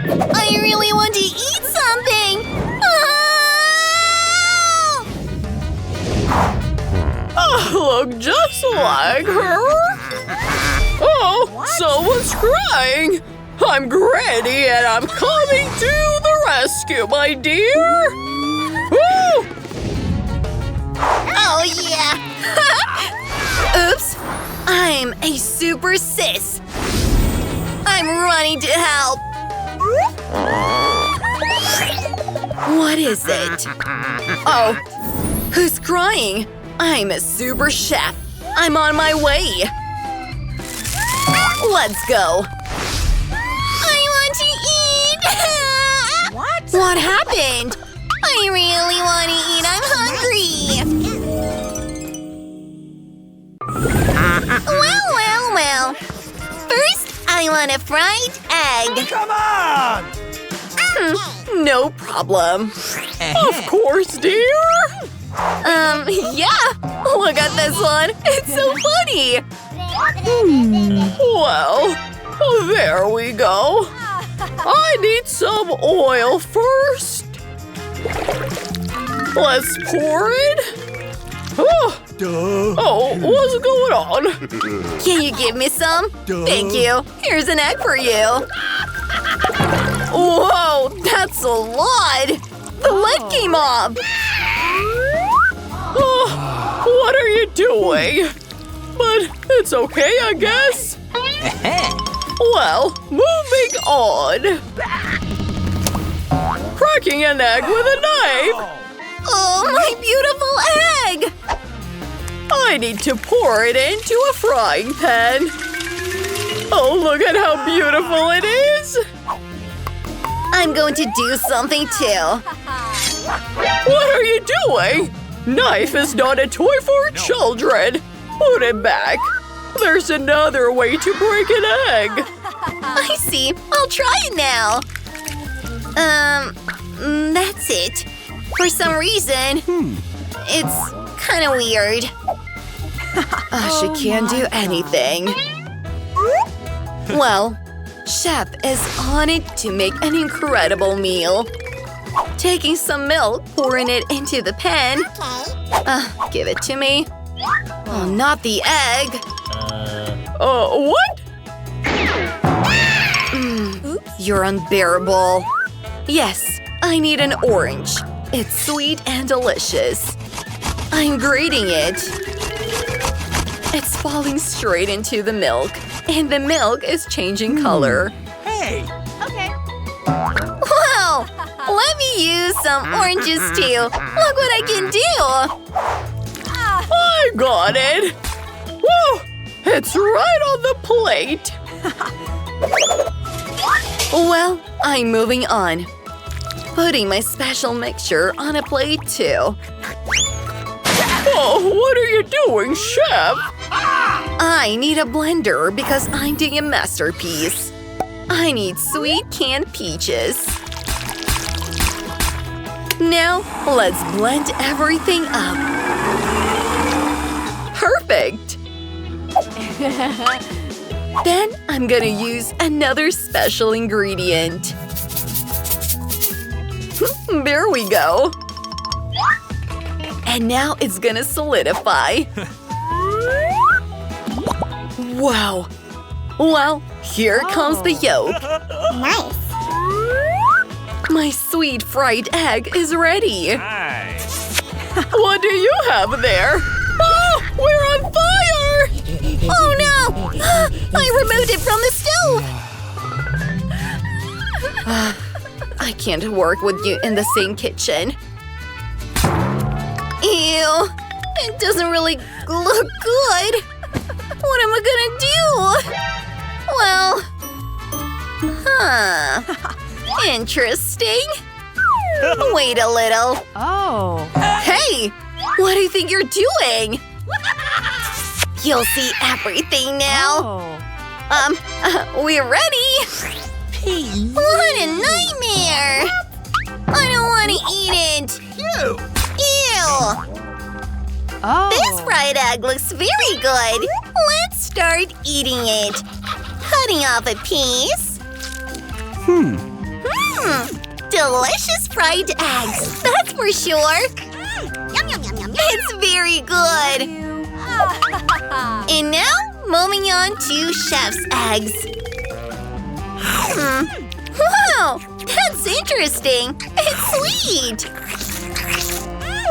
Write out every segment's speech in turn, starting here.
I really want to eat something! I look just like her. Oh, someone's crying. I'm Granny and I'm coming to the rescue, my dear. Woo! Oh, yeah! Oops! I'm a super sis. I'm running to help. What is it? Oh, who's crying? I'm a super chef. I'm on my way. Let's go. I want to eat! What happened? I really want to eat. I'm hungry. Well. First, I want a fried egg. Come on! No problem. Of course, dear. Yeah. Look at this one. It's so funny. Well, there we go. I need some oil first. Let's pour it. Oh, what's going on? Can you give me some? Thank you. Here's an egg for you. Whoa, that's a lot. The lid came off. Oh, what are you doing? But it's okay, I guess. Well, moving on. Cracking an egg with a knife. Oh, my beautiful egg. I need to pour it into a frying pan. Oh, look at how beautiful it is. I'm going to do something too. What are you doing? Knife is not a toy for children. Put it back. There's another way to break an egg. I see. I'll try it now. That's it. For some reason, it's kind of weird. She can't do anything. Well, Chef is on it to make an incredible meal. Taking some milk, pouring it into the pan. Give it to me. Oh, not the egg. What? You're unbearable. Yes, I need an orange. It's sweet and delicious. I'm grating it. It's falling straight into the milk, and the milk is changing color. Hey! Okay. Wow! Let me use some oranges too. Look what I can do! I got it. Whoa! It's right on the plate. Well, I'm moving on. Putting my special mixture on a plate too. Oh, what are you doing, Chef? I need a blender because I'm doing a masterpiece. I need sweet canned peaches. Now, let's blend everything up. Perfect! Then I'm gonna use another special ingredient. There we go. And now it's gonna solidify. Wow. Well, here comes the yolk. Nice. My sweet fried egg is ready. Nice. What do you have there? Oh, we're on fire! Oh no! I removed it from the stove! I can't work with you in the same kitchen. Ew! It doesn't really look good! What am I gonna do? Well… Interesting. Wait a little. Oh. Hey! What do you think you're doing? You'll see everything now. We're ready! What a nightmare! I don't want to eat it! Ew! Oh. This fried egg looks very good! Let's start eating it! Cutting off a piece. Delicious fried eggs, that's for sure. It's very good. And now, moving on to chef's eggs. Wow, that's interesting. It's sweet.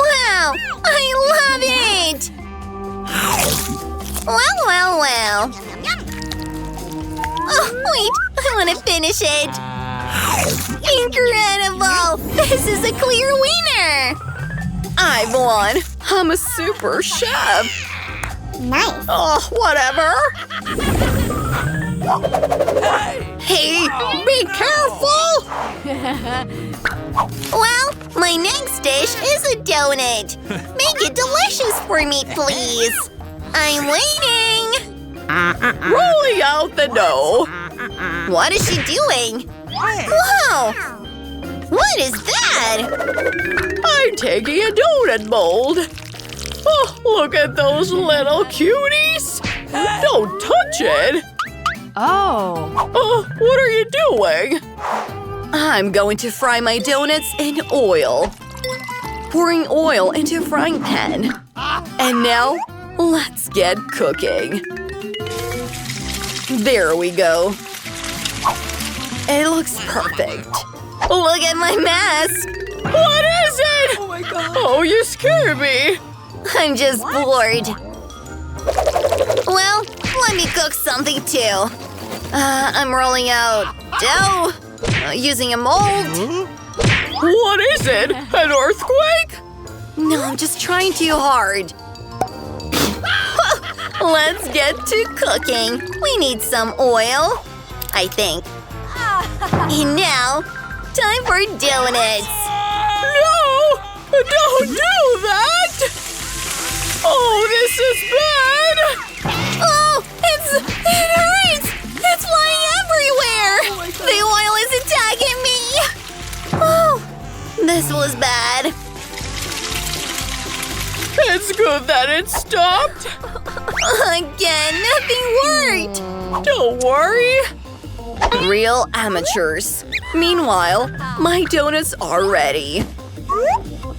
Wow, I love it. Well. Oh, wait, I want to finish it. Incredible! This is a clear winner! I've won. I'm a super chef. Nice. Oh, whatever. Hey, be careful! Well, my next dish is a donut. Make it delicious for me, please. I'm waiting. Rolling out the dough. What is she doing? Whoa! What is that? I'm taking a donut mold. Oh, look at those little cuties. Don't touch it. Oh. Oh, what are you doing? I'm going to fry my donuts in oil. Pouring oil into a frying pan. And now, let's get cooking. There we go. It looks perfect. Look at my mask. What is it? Oh my god. Oh, you scared me. I'm just bored. Well, let me cook something too. I'm rolling out dough. Using a mold. What is it? An earthquake? No, I'm just trying too hard. Let's get to cooking. We need some oil, I think. And now, time for donuts. No! Don't do that! Oh, this is bad! Oh, it hurts! It's flying everywhere! The oil is attacking me! Oh, this was bad. It's good that it stopped. Again, nothing worked! Don't worry. Real amateurs. Meanwhile, my donuts are ready.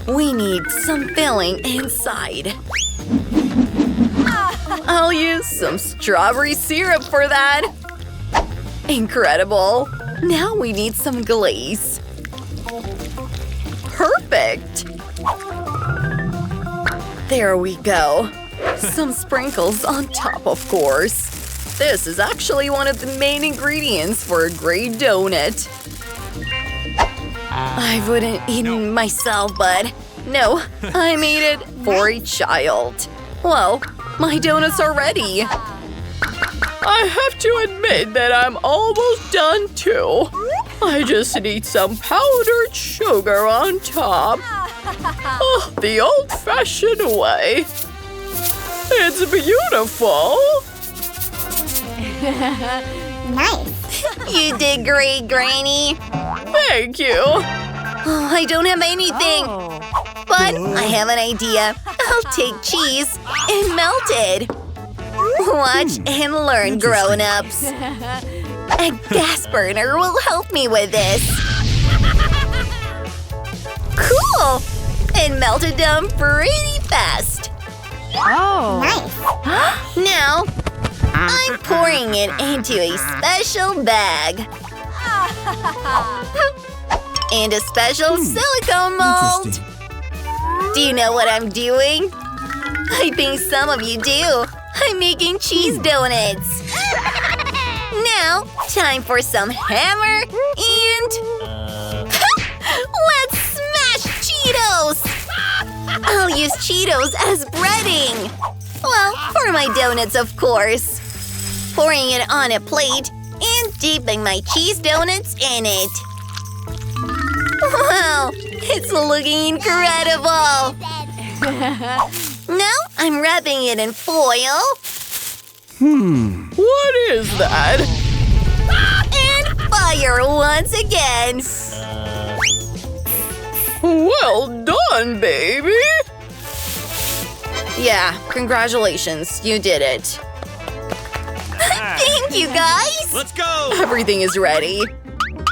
We need some filling inside. I'll use some strawberry syrup for that. Incredible. Now we need some glaze. Perfect. There we go. Some sprinkles on top, of course. This is actually one of the main ingredients for a great donut. I wouldn't eat it myself, but no, I made it for a child. Well, my donuts are ready. I have to admit that I'm almost done too. I just need some powdered sugar on top. Oh, the old-fashioned way. It's beautiful. Nice. You did great, Granny. Thank you. Oh, I don't have anything. Oh. But I have an idea. I'll take cheese and melt it. Watch and learn, grown-ups. A gas burner will help me with this. Cool! It melted down pretty fast. Oh. Nice. Now, I'm pouring it into a special bag. And a special silicone mold. Do you know what I'm doing? I think some of you do. I'm making cheese donuts. Now, time for some hammer and… Let's smash Cheetos! I'll use Cheetos as breading. Well, for my donuts, of course. Pouring it on a plate and dipping my cheese donuts in it. Wow, it's looking incredible. Now I'm wrapping it in foil. What is that? And fire once again. Well done, baby. Yeah, congratulations, you did it. Thank you, guys. Let's go! Everything is ready.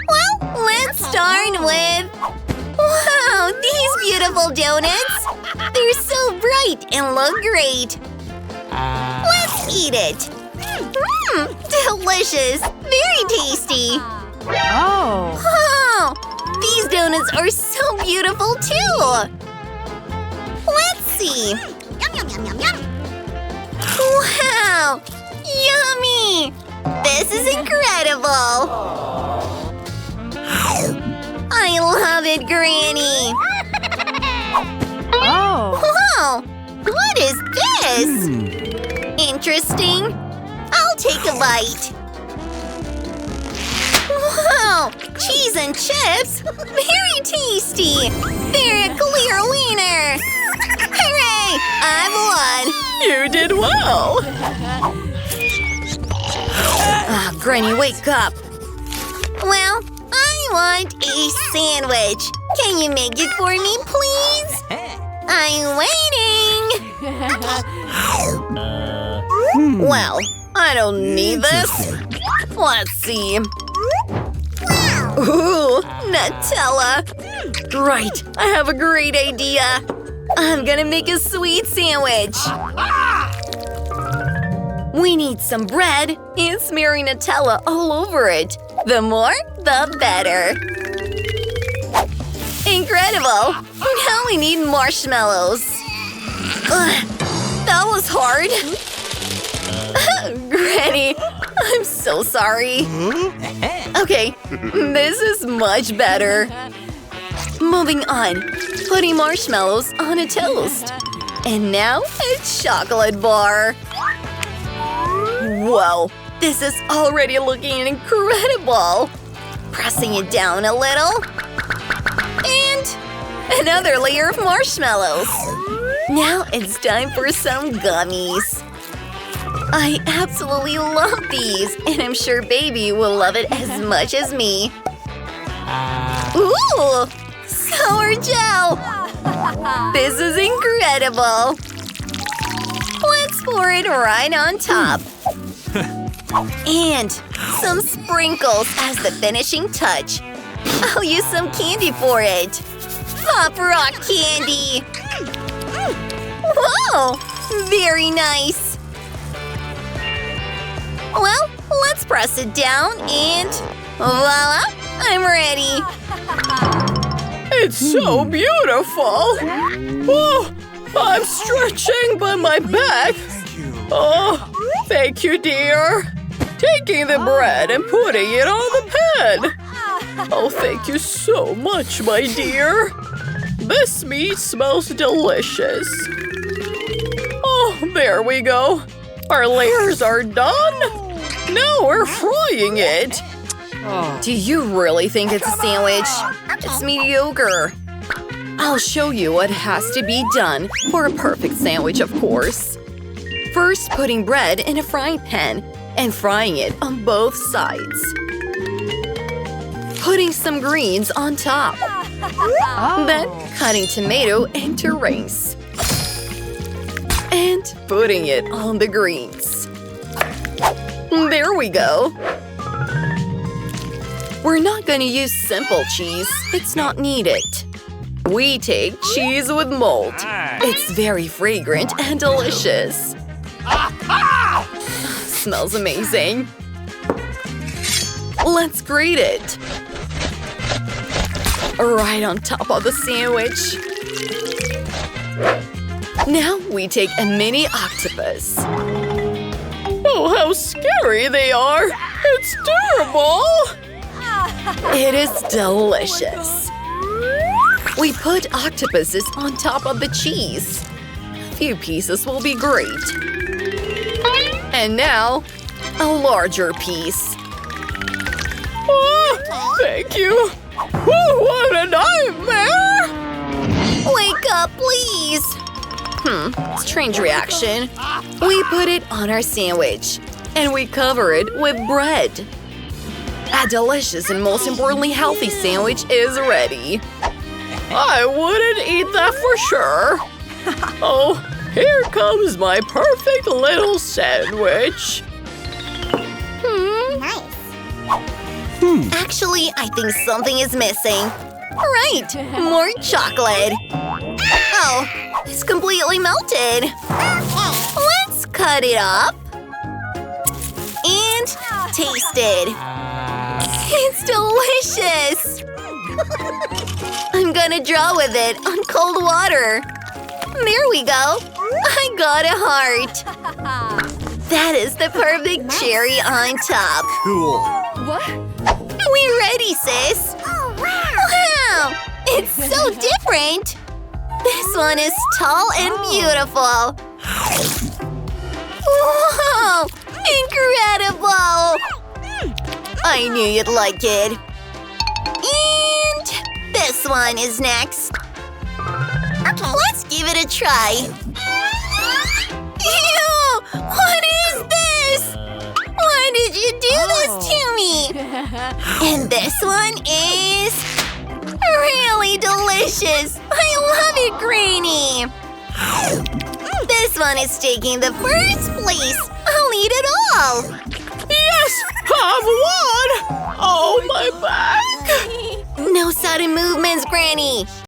Well, let's start with… Wow, these beautiful donuts! They're so bright and look great! Let's eat it! Delicious! Very tasty! Oh. Oh, these donuts are so beautiful too! Let's see! Wow! Yummy! This is incredible! I love it, Granny! Oh. Wow! What is this? Interesting. I'll take a bite. Wow! Cheese and chips! Very tasty! They're a clear winner! Hooray! I won! You did well! Ah, Granny, wake up! Well, I want a sandwich. Can you make it for me, please? I'm waiting! Well, I don't need this. Let's see. Ooh, Nutella! Right, I have a great idea. I'm gonna make a sweet sandwich. We need some bread and smearing Nutella all over it. The more, the better. Incredible! Now we need marshmallows. Ugh, that was hard. Granny, I'm so sorry. Okay, this is much better. Moving on, putting marshmallows on a toast. And now a chocolate bar. Whoa, this is already looking incredible. Pressing it down a little. And another layer of marshmallows. Now it's time for some gummies. I absolutely love these, and I'm sure baby will love it as much as me. Ooh, sour gel! This is incredible! Let's pour it right on top. And some sprinkles as the finishing touch. I'll use some candy for it. Pop rock candy! Whoa! Very nice! Well, let's press it down and voila! I'm ready! It's so beautiful! Oh, I'm stretching by my back! Oh, thank you, dear! Taking the bread and putting it on the pan! Oh, thank you so much, my dear! This meat smells delicious! Oh, there we go! Our layers are done! Now we're frying it! Do you really think it's a sandwich? It's mediocre. I'll show you what has to be done for a perfect sandwich, of course. First, putting bread in a frying pan and frying it on both sides. Putting some greens on top. Then, cutting tomato into rings. And putting it on the greens. There we go. We're not going to use simple cheese. It's not needed. We take cheese with mold. It's very fragrant and delicious. Smells amazing. Let's grate it. Right on top of the sandwich. Now we take a mini octopus. Oh, how scary they are! It's terrible! It is delicious. We put octopuses on top of the cheese. A few pieces will be great. And now, a larger piece. Oh, thank you! Oh, what a nightmare! Wake up, please! Strange reaction. We put it on our sandwich, and we cover it with bread. A delicious and most importantly healthy sandwich is ready. I wouldn't eat that for sure. Oh, here comes my perfect little sandwich. Nice. Actually, I think something is missing. Right, more chocolate. Oh, it's completely melted. Let's cut it up and taste it. It's delicious. I'm gonna draw with it on cold water. There we go. I got a heart. That is the perfect cherry on top. Cool. We ready, sis? Wow! It's so different. This one is tall and beautiful. Whoa! Incredible! I knew you'd like it. And this one is next. Let's give it a try. Ew! What is this? Why did you do this to me? And this one is really delicious. I love it, Granny. This one is taking the first place. I'll eat it all. Yes! I've won! Oh, my back! No sudden movements, Granny.